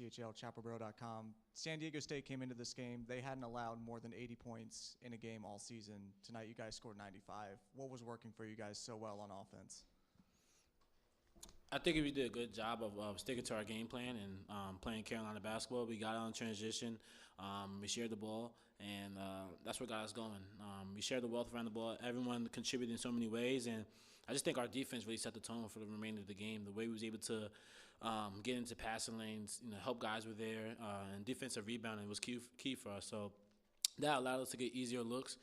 CHL, San Diego State came into this game. They hadn't allowed more than 80 points in a game all season. Tonight, you guys scored 95. What was working for you guys so well on offense? I think we did a good job of sticking to our game plan and playing Carolina basketball. We got on transition. We shared the ball, and that's what got us going. We shared the wealth around the ball. Everyone contributed in so many ways, and I just think our defense really set the tone for the remainder of the game. The way we was able to get into passing lanes, help guys were there, and defensive rebounding was key for us. So that allowed us to get easier looks.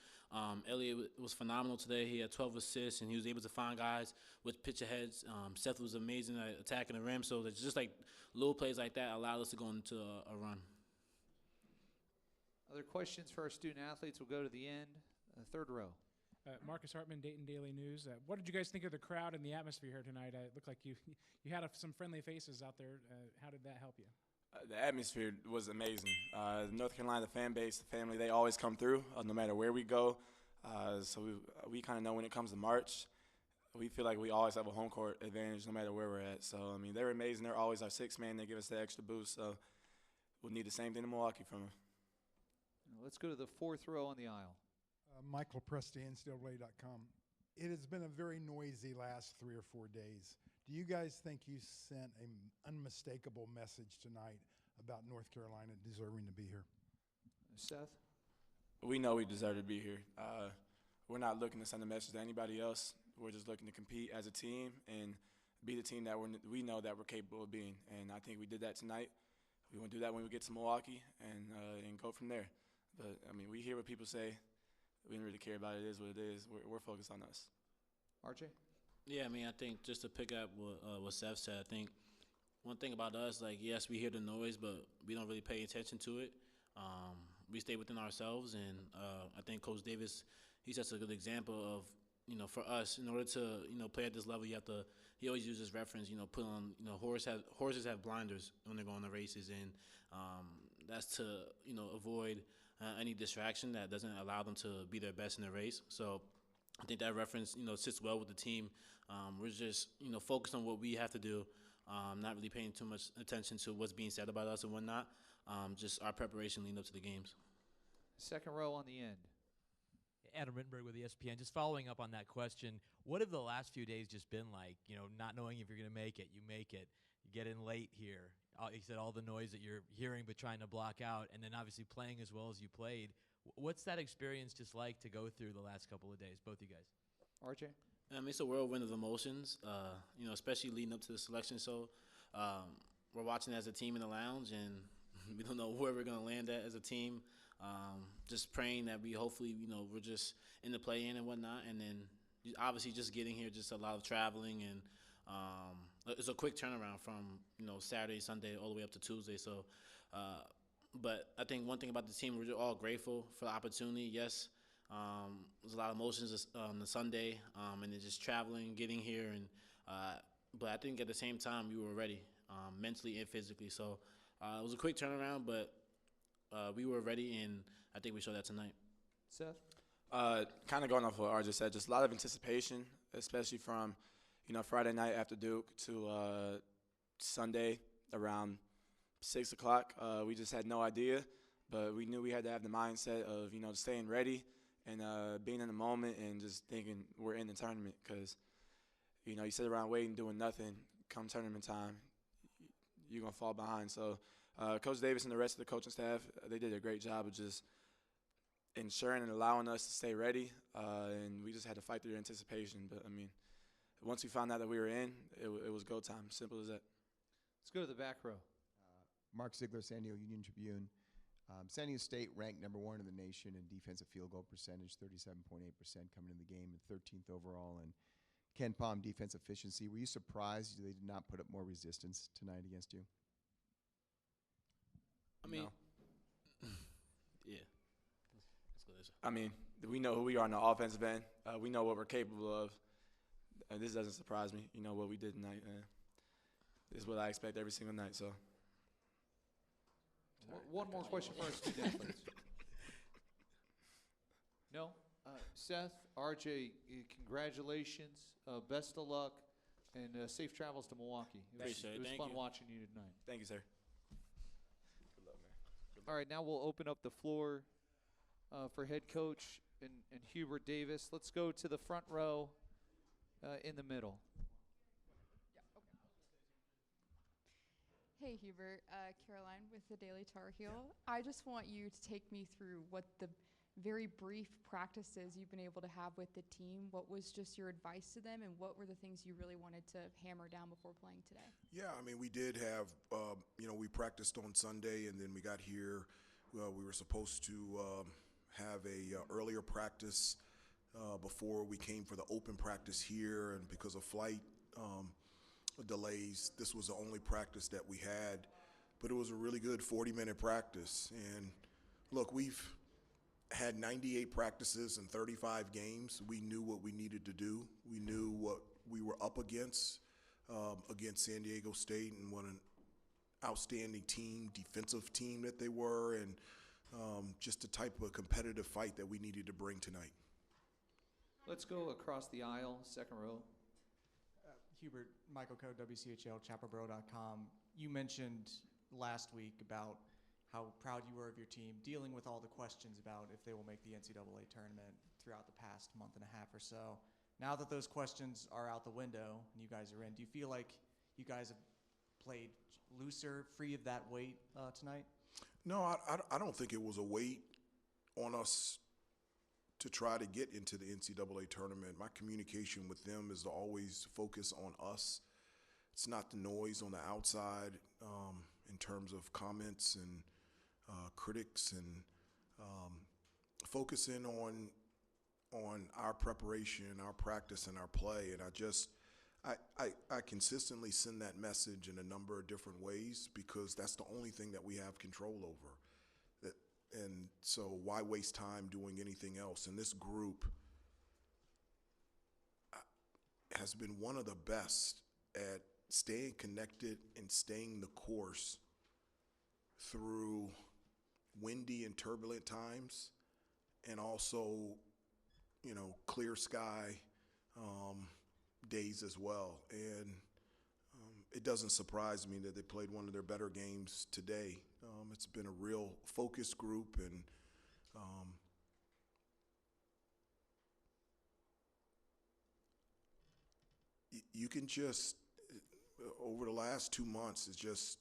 Elliott was phenomenal today. He had 12 assists, and he was able to find guys with pitch aheads. Seth was amazing at attacking the rim. So it's just like little plays like that allowed us to go into a run. Other questions for our student athletes? We'll go to the end. Third row. Marcus Hartman, Dayton Daily News. What did you guys think of the crowd and the atmosphere here tonight? It looked like you had some friendly faces out there. How did that help you? The atmosphere was amazing. North Carolina, the fan base, the family, they always come through no matter where we go. So we kind of know when it comes to March, we feel like we always have a home court advantage no matter where we're at. So, I mean, they're amazing. They're always our sixth man. They give us the extra boost. So we'll need the same thing in Milwaukee from them. Let's go to the fourth row on the aisle. Michael Presti, NCAA.com. It has been a very noisy last 3 or 4 days. Do you guys think you sent an unmistakable message tonight about North Carolina deserving to be here? Seth? We know we deserve to be here. We're not looking to send a message to anybody else. We're just looking to compete as a team and be the team that we know that we're capable of being. And I think we did that tonight. We want to do that when we get to Milwaukee and go from there. But, I mean, we hear what people say. We don't really care about it. It is what it is. We're focused on us. RJ? Yeah, I mean, I think just to pick up what Seth said, I think one thing about us, like, yes, we hear the noise, but we don't really pay attention to it. We stay within ourselves, and I think Coach Davis, he sets a good example of, for us, in order to, play at this level, he always uses reference, put on, horses have blinders when they're going to races, and that's to, avoid any distraction that doesn't allow them to be their best in the race. So I think that reference, sits well with the team. We're just, focused on what we have to do, not really paying too much attention to what's being said about us and whatnot, just our preparation leading up to the games. Second row on the end. Adam Rittenberg with ESPN. Just following up on that question, what have the last few days just been like? Not knowing if you're going to make it, you make it, you get in late here. You said all the noise that you're hearing but trying to block out, and then obviously playing as well as you played. What's that experience just like to go through the last couple of days, both you guys? RJ? It's a whirlwind of emotions, especially leading up to the selection. So we're watching as a team in the lounge, and we don't know where we're going to land at as a team. Just praying that we hopefully, we're just in the play-in and whatnot. And then obviously just getting here, just a lot of traveling. And it's a quick turnaround from, Saturday, Sunday, all the way up to Tuesday. So, but I think one thing about the team, we're all grateful for the opportunity. Yes, there's a lot of emotions on the Sunday, and then just traveling, getting here. And but I think at the same time, we were ready mentally and physically. So it was a quick turnaround, but we were ready, and I think we showed that tonight. Seth? Kind of going off what RJ said, just a lot of anticipation, especially from, Friday night after Duke to Sunday around 6 o'clock. We just had no idea, but we knew we had to have the mindset of, staying ready and being in the moment and just thinking we're in the tournament because, you sit around waiting, doing nothing. Come tournament time, you're going to fall behind. So Coach Davis and the rest of the coaching staff, they did a great job of just ensuring and allowing us to stay ready, and we just had to fight through the anticipation. But, once we found out that we were in, it was go time. Simple as that. Let's go to the back row. Mark Ziegler, San Diego Union-Tribune. San Diego State ranked #1 in the nation in defensive field goal percentage, 37.8% coming in the game, and 13th overall in Ken Pom defense efficiency. Were you surprised they did not put up more resistance tonight against you? No. Yeah. We know who we are on the offensive end. We know what we're capable of. This doesn't surprise me. What we did tonight. This is what I expect every single night. So. One more question for our student athletes. No? Seth, RJ, congratulations. Best of luck, and safe travels to Milwaukee. It was fun watching you tonight. Thank you, sir. All right, now we'll open up the floor for head coach and Hubert Davis. Let's go to the front row in the middle. Hey Hubert, Caroline with the Daily Tar Heel. I just want you to take me through what the very brief practices you've been able to have with the team. What was just your advice to them, and what were the things you really wanted to hammer down before playing today? Yeah, I mean, we did have, we practiced on Sunday, and then we got here. We were supposed to have a earlier practice before we came for the open practice here, and because of flight delays, this was the only practice that we had. But it was a really good 40-minute practice. And look, we've had 98 practices and 35 games. We knew what we needed to do. We knew what we were up against San Diego State, and what an outstanding team, defensive team that they were, and just the type of competitive fight that we needed to bring tonight. Let's go across the aisle, second row. Hubert, Michael Coe, WCHL, chaparral.com. You mentioned last week about how proud you were of your team, dealing with all the questions about if they will make the NCAA tournament throughout the past month and a half or so. Now that those questions are out the window and you guys are in, do you feel like you guys have played looser, free of that weight tonight? No, I don't think it was a weight on us to try to get into the NCAA tournament. My communication with them is to always focus on us. It's not the noise on the outside in terms of comments and critics, and focusing on our preparation, our practice, and our play. And I consistently send that message in a number of different ways, because that's the only thing that we have control over. And so why waste time doing anything else? And this group has been one of the best at staying connected and staying the course through windy and turbulent times, and also, clear sky days as well. And it doesn't surprise me that they played one of their better games today. It's been a real focused group, and you can just, over the last 2 months, it's just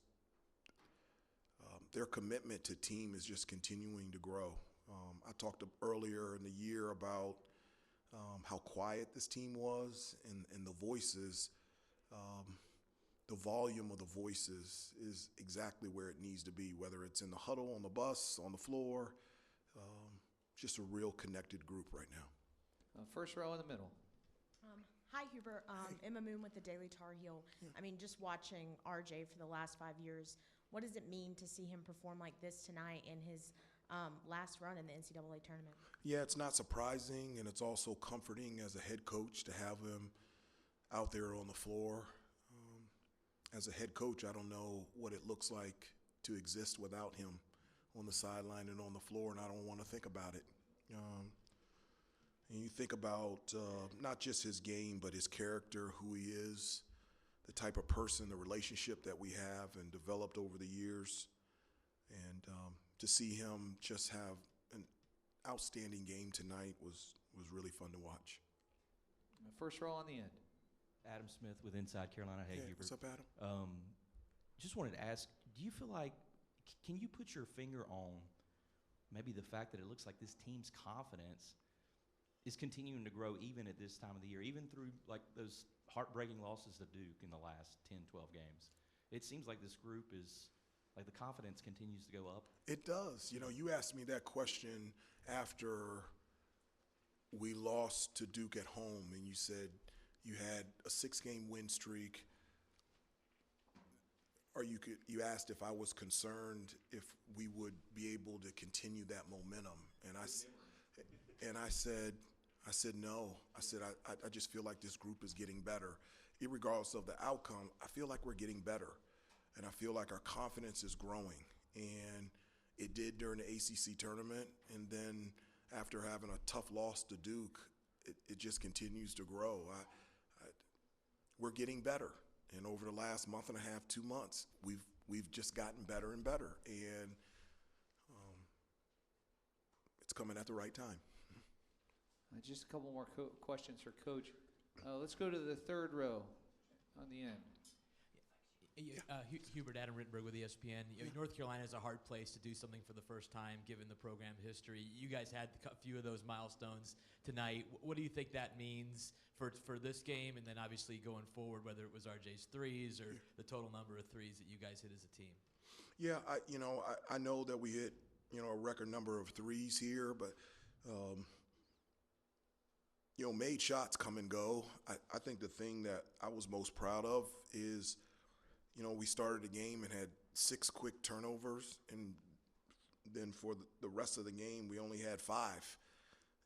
their commitment to team is just continuing to grow. I talked earlier in the year about how quiet this team was, and the voices. The volume of the voices is exactly where it needs to be, whether it's in the huddle, on the bus, on the floor. Just a real connected group right now. First row in the middle. Hi, Hubert. Emma Moon with the Daily Tar Heel. I mean, just watching RJ for the last 5 years, what does it mean to see him perform like this tonight in his last run in the NCAA tournament? Yeah, it's not surprising, and it's also comforting as a head coach to have him out there on the floor. As a head coach, I don't know what it looks like to exist without him on the sideline and on the floor, and I don't want to think about it. And you think about not just his game, but his character, who he is, the type of person, the relationship that we have and developed over the years. And to see him just have an outstanding game tonight was really fun to watch. First row on the end. Adam Smith with Inside Carolina. Hey, Hubert. What's up, Adam? Just wanted to ask, do you feel like, can you put your finger on maybe the fact that it looks like this team's confidence is continuing to grow even at this time of the year, even through like those heartbreaking losses to Duke in the last 10, 12 games? It seems like this group is, like the confidence continues to go up. It does. You asked me that question after we lost to Duke at home, and you said you had a 6-game win streak. Or you asked if I was concerned if we would be able to continue that momentum, and I said no. I said I just feel like this group is getting better, irregardless of the outcome. I feel like we're getting better, and I feel like our confidence is growing, and it did during the ACC tournament, and then after having a tough loss to Duke, it just continues to grow. We're getting better. And over the last month and a half, 2 months, we've just gotten better and better. And coming at the right time. Just a couple more questions for Coach. Let's go to the third row on the end. Hubert, Adam Rittenberg with ESPN. North Carolina is a hard place to do something for the first time, given the program history. You guys had a few of those milestones tonight. What do you think that means for this game, and then obviously going forward, whether it was RJ's threes or the total number of threes that you guys hit as a team? Yeah, I know that we hit a record number of threes here, but made shots come and go. I think the thing that I was most proud of is, we started the game and had 6 quick turnovers, and then for the rest of the game, we only had 5.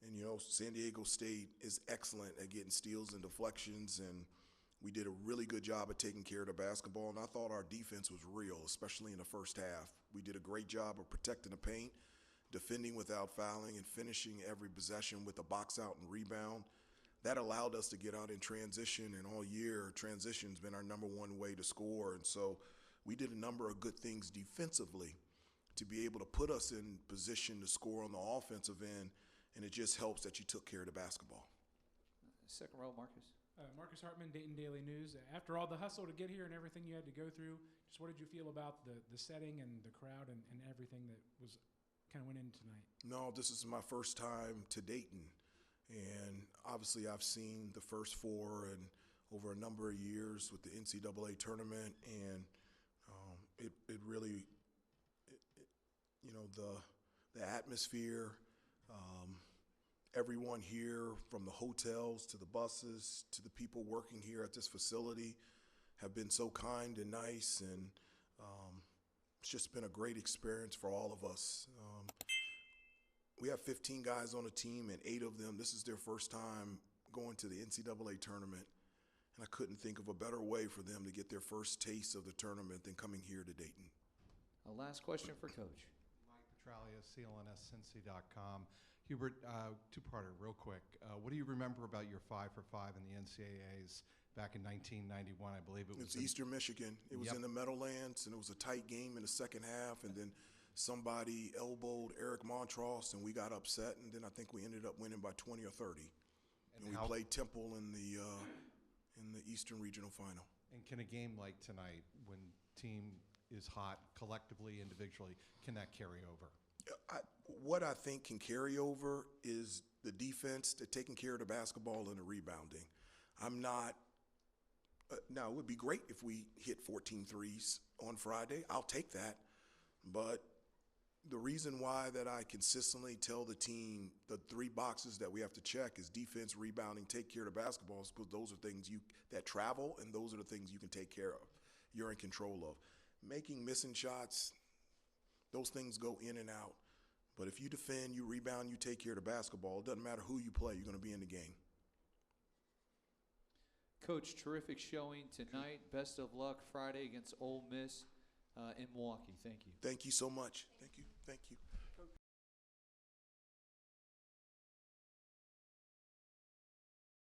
And, San Diego State is excellent at getting steals and deflections, and we did a really good job of taking care of the basketball, and I thought our defense was real, especially in the first half. We did a great job of protecting the paint, defending without fouling, and finishing every possession with a box out and rebound. That allowed us to get out in transition, and all year, transition's been our number one way to score. And so we did a number of good things defensively to be able to put us in position to score on the offensive end, and it just helps that you took care of the basketball. Second row, Marcus. Marcus Hartman, Dayton Daily News. After all the hustle to get here and everything you had to go through, just what did you feel about the setting and the crowd and everything that was kind of went into tonight? No, this is my first time to Dayton. And obviously I've seen the first 4 and over a number of years with the NCAA tournament, and it really, the atmosphere, everyone here from the hotels to the buses to the people working here at this facility have been so kind and nice, and it's just been a great experience for all of us. We have 15 guys on the team, and 8 of them, this is their first time going to the NCAA tournament, and I couldn't think of a better way for them to get their first taste of the tournament than coming here to Dayton. A last question for Coach. Mike Petralia, CLNSCincy.com. Hubert, two-parter, real quick. What do you remember about your 5 for 5 in the NCAAs back in 1991? I believe it was Eastern Michigan. It was in the Meadowlands, and it was a tight game in the second half, and then somebody elbowed Eric Montross, and we got upset, and then I think we ended up winning by 20 or 30. And we played Temple in the Eastern Regional Final. And can a game like tonight, when team is hot collectively, individually, can that carry over? What I think can carry over is the defense, the taking care of the basketball, and the rebounding. I'm not now, it would be great if we hit 14 threes on Friday. I'll take that. But the reason why that I consistently tell the team the 3 boxes that we have to check is defense, rebounding, take care of the basketball, because those are things that travel, and those are the things you can take care of. You're in control of. Making missing shots, those things go in and out. But if you defend, you rebound, you take care of the basketball, it doesn't matter who you play, you're going to be in the game. Coach, terrific showing tonight. Best of luck Friday against Ole Miss in Milwaukee. Thank you. Thank you so much. Thank you. Thank you.